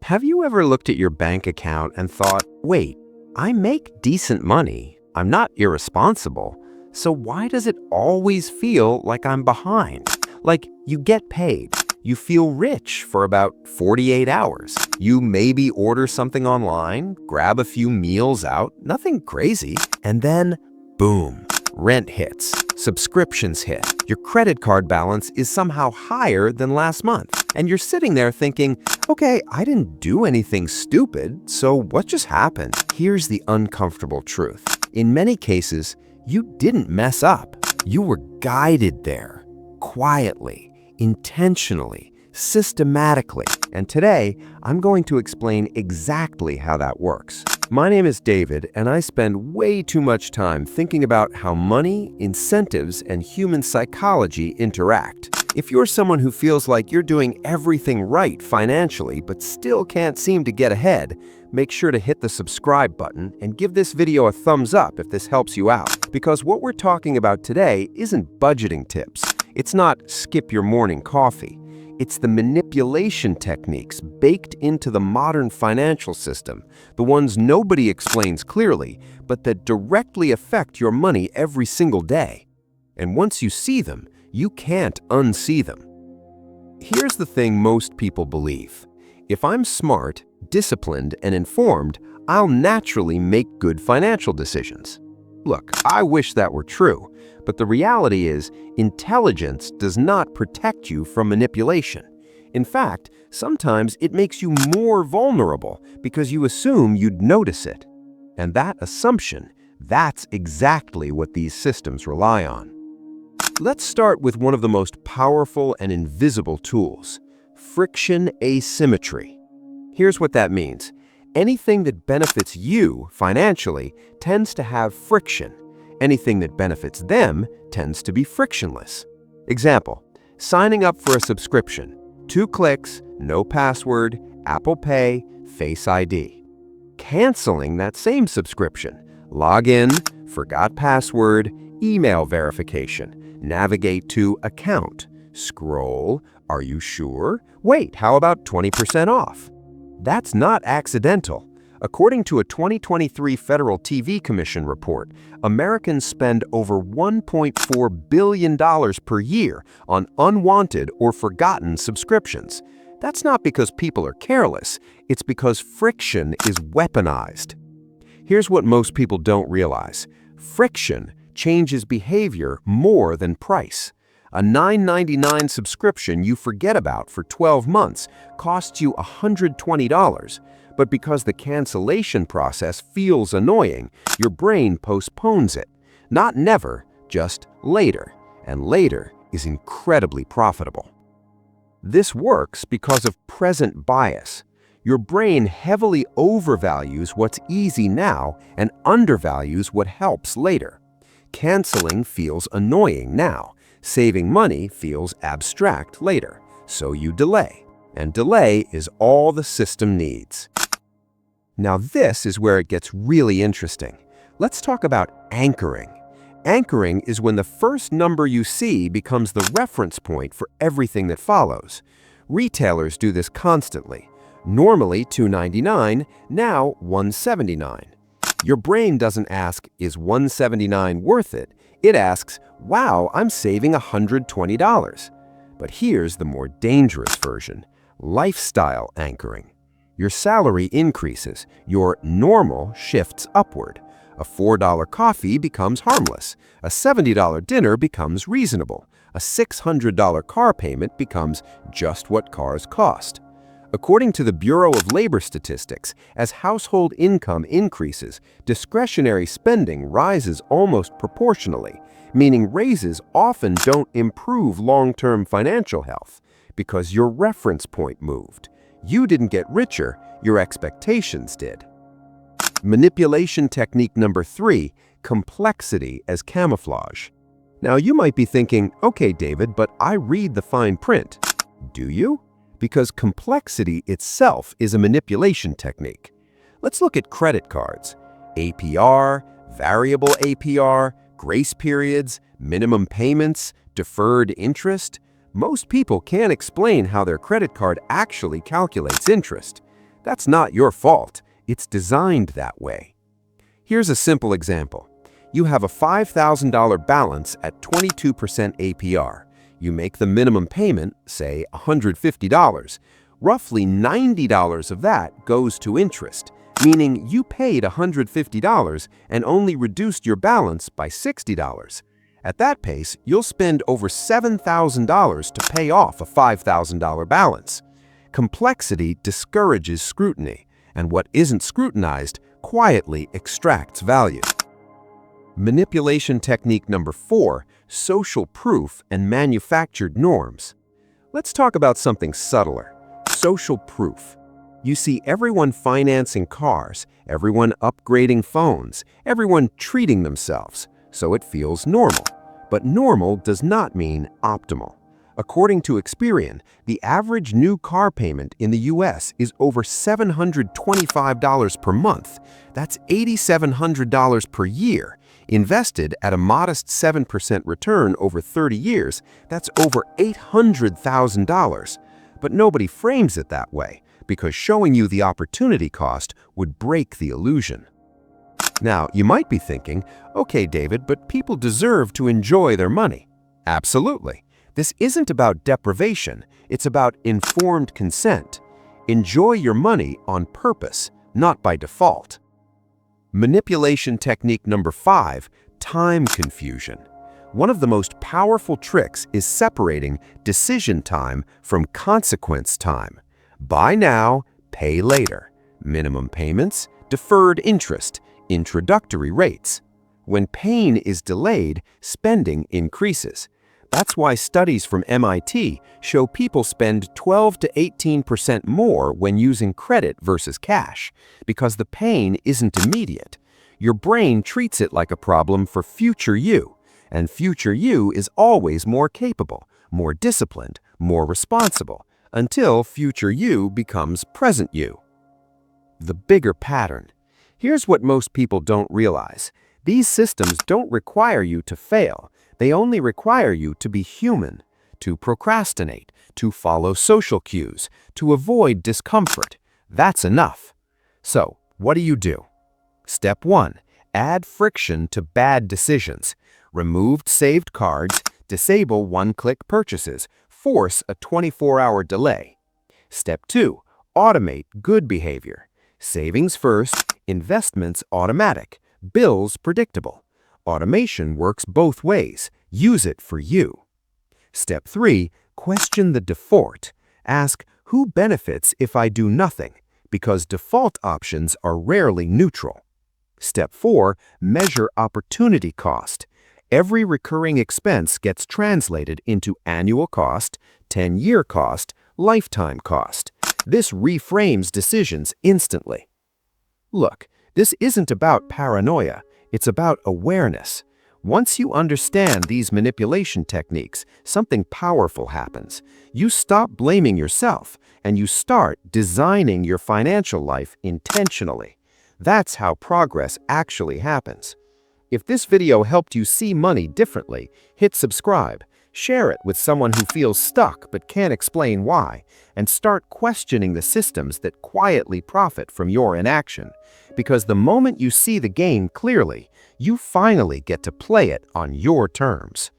Have you ever looked at your bank account and thought, wait, I make decent money, I'm not irresponsible, so why does it always feel like I'm behind? Like you get paid, you feel rich for about 48 hours. You maybe order something online, grab a few meals out, nothing crazy, and then boom, rent hits, subscriptions hit. Your credit card balance is somehow higher than last month. And you're sitting there thinking, okay, I didn't do anything stupid, so what just happened? Here's the uncomfortable truth. In many cases, you didn't mess up. You were guided there, quietly, intentionally, systematically. And today, I'm going to explain exactly how that works. My name is David, and I spend way too much time thinking about how money, incentives, and human psychology interact. If you're someone who feels like you're doing everything right financially but still can't seem to get ahead, make sure to hit the subscribe button and give this video a thumbs up if this helps you out. Because what we're talking about today isn't budgeting tips. It's not skip your morning coffee. It's the manipulation techniques baked into the modern financial system, the ones nobody explains clearly, but that directly affect your money every single day. And once you see them, you can't unsee them. Here's the thing most people believe. If I'm smart, disciplined, and informed, I'll naturally make good financial decisions. Look, I wish that were true, but the reality is, intelligence does not protect you from manipulation. In fact, sometimes it makes you more vulnerable because you assume you'd notice it. And that assumption, that's exactly what these systems rely on. Let's start with one of the most powerful and invisible tools, friction asymmetry. Here's what that means. Anything that benefits you financially tends to have friction. Anything that benefits them tends to be frictionless. Example, signing up for a subscription. 2 clicks, no password, Apple Pay, Face ID. Canceling that same subscription. Log in, forgot password, email verification. Navigate to account. Scroll, are you sure? Wait, how about 20% off? That's not accidental. According to a 2023 Federal TV Commission report, Americans spend over $1.4 billion per year on unwanted or forgotten subscriptions. That's not because people are careless, it's because friction is weaponized. Here's what most people don't realize. Friction changes behavior more than price. A $9.99 subscription you forget about for 12 months costs you $120, but because the cancellation process feels annoying, your brain postpones it. Not never, just later, and later is incredibly profitable. This works because of present bias. Your brain heavily overvalues what's easy now and undervalues what helps later. Canceling feels annoying now. Saving money feels abstract later. So you delay. And delay is all the system needs. Now this is where it gets really interesting. Let's talk about anchoring. Anchoring is when the first number you see becomes the reference point for everything that follows. Retailers do this constantly. Normally $2.99, now $1.79. Your brain doesn't ask, is $179 worth it? It asks, wow, I'm saving $120. But here's the more dangerous version, lifestyle anchoring. Your salary increases, your normal shifts upward. A $4 coffee becomes harmless. A $70 dinner becomes reasonable. A $600 car payment becomes just what cars cost. According to the Bureau of Labor Statistics, as household income increases, discretionary spending rises almost proportionally, meaning raises often don't improve long-term financial health because your reference point moved. You didn't get richer, your expectations did. Manipulation technique number 3, complexity as camouflage. Now you might be thinking, okay, David, but I read the fine print. Do you? Because complexity itself is a manipulation technique. Let's look at credit cards. APR, variable APR, grace periods, minimum payments, deferred interest. Most people can't explain how their credit card actually calculates interest. That's not your fault. It's designed that way. Here's a simple example. You have a $5,000 balance at 22% APR. You make the minimum payment, say $150. Roughly $90 of that goes to interest, meaning you paid $150 and only reduced your balance by $60. At that pace, you'll spend over $7,000 to pay off a $5,000 balance. Complexity discourages scrutiny, and what isn't scrutinized quietly extracts value. Manipulation technique number 4, social proof and manufactured norms. Let's talk about something subtler, social proof. You see everyone financing cars, everyone upgrading phones, everyone treating themselves, so it feels normal. But normal does not mean optimal. According to Experian, the average new car payment in the US is over $725 per month. That's $8,700 per year. Invested at a modest 7% return over 30 years, that's over $800,000. But nobody frames it that way, because showing you the opportunity cost would break the illusion. Now, you might be thinking, okay, David, but people deserve to enjoy their money. Absolutely. This isn't about deprivation, it's about informed consent. Enjoy your money on purpose, not by default. Manipulation technique number 5, time confusion. One of the most powerful tricks is separating decision time from consequence time. Buy now, pay later. Minimum payments, deferred interest, introductory rates. When pain is delayed, spending increases. That's why studies from MIT show people spend 12 to 18% more when using credit versus cash, because the pain isn't immediate. Your brain treats it like a problem for future you, and future you is always more capable, more disciplined, more responsible, until future you becomes present you. The bigger pattern. Here's what most people don't realize. These systems don't require you to fail. They only require you to be human, to procrastinate, to follow social cues, to avoid discomfort. That's enough. So, what do? Step 1. Add friction to bad decisions. Remove saved cards, disable one-click purchases, force a 24-hour delay. Step 2. Automate good behavior. Savings first, investments automatic, bills predictable. Automation works both ways. Use it for you. Step 3. Question the default. Ask, who benefits if I do nothing? Because default options are rarely neutral. Step 4. Measure opportunity cost. Every recurring expense gets translated into annual cost, 10-year cost, lifetime cost. This reframes decisions instantly. Look, this isn't about paranoia. It's about awareness. Once you understand these manipulation techniques, something powerful happens. You stop blaming yourself, and you start designing your financial life intentionally. That's how progress actually happens. If this video helped you see money differently, hit subscribe, share it with someone who feels stuck but can't explain why, and start questioning the systems that quietly profit from your inaction. Because the moment you see the game clearly, you finally get to play it on your terms.